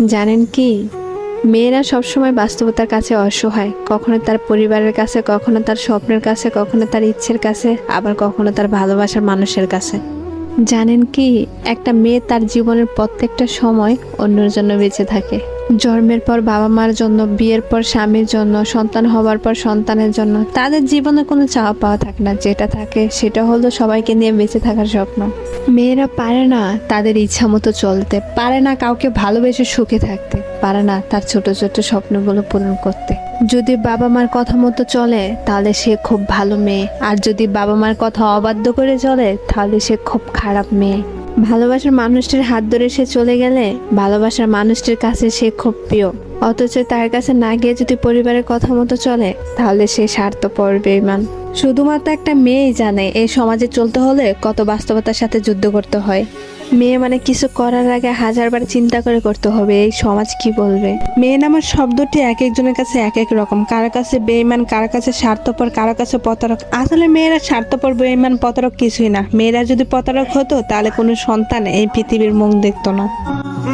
জানেন কি, মেয়েরা সবসময় বাস্তবতার কাছে অসহায়, কখনো তার পরিবারের কাছে, কখনো তার স্বপ্নের কাছে, কখনো তার ইচ্ছের কাছে, আবার কখনো তার ভালোবাসার মানুষের কাছে। জানেন কি, একটা মেয়ে তার জীবনের প্রত্যেকটা সময় অন্যের জন্য বেঁচে থাকে। জন্মের পর বাবা মার জন্য, বিয়ের পর স্বামীর জন্য, সন্তান হবার পর সন্তানের জন্য। তাদের জীবনে কোনো চাওয়া পাওয়া থাকে না, যেটা থাকে সেটা হলো সবাইকে নিয়ে বেঁচে থাকার স্বপ্ন। মেয়েরা পারে না তাদের ইচ্ছা মতো চলতে, পারে না কাউকে ভালোবেসে সুখে থাকতে, পারে না তার ছোট ছোট স্বপ্নগুলো পূরণ করতে। যদি বাবা মার কথা মতো চলে তাহলে সে খুব ভালো মেয়ে, আর যদি বাবা মার কথা অবাধ্য করে চলে তাহলে সে খুব খারাপ মেয়ে। ভালোবাসার মানুষটির হাত ধরে সে চলে গেলে ভালোবাসার মানুষটির কাছে সে খুব প্রিয়, অথচ তার কাছে না গিয়ে যদি পরিবারের কথা মতো চলে তাহলে সে স্বার্থপর, বেঈমান। শুধুমাত্র একটা মেয়েই জানে এই সমাজে চলতে হলে কত বাস্তবতার সাথে যুদ্ধ করতে হয়। মেয়ে মানে কিছু করার আগে হাজারবার চিন্তা করে করতে হবে এই সমাজ কি বলবে। মেয়ে নামের শব্দটি এক একজনের কাছে এক এক রকম, কারো কাছে বেঈমান, কারো কাছে স্বার্থপর, কারো কাছে প্রতারক। আসলে মেয়েরা স্বার্থপর, বেঈমান, প্রতারক কিছুই না। মেয়েরা যদি প্রতারক হতো তাহলে কোনো সন্তান এই পৃথিবীর মুখ দেখতো না।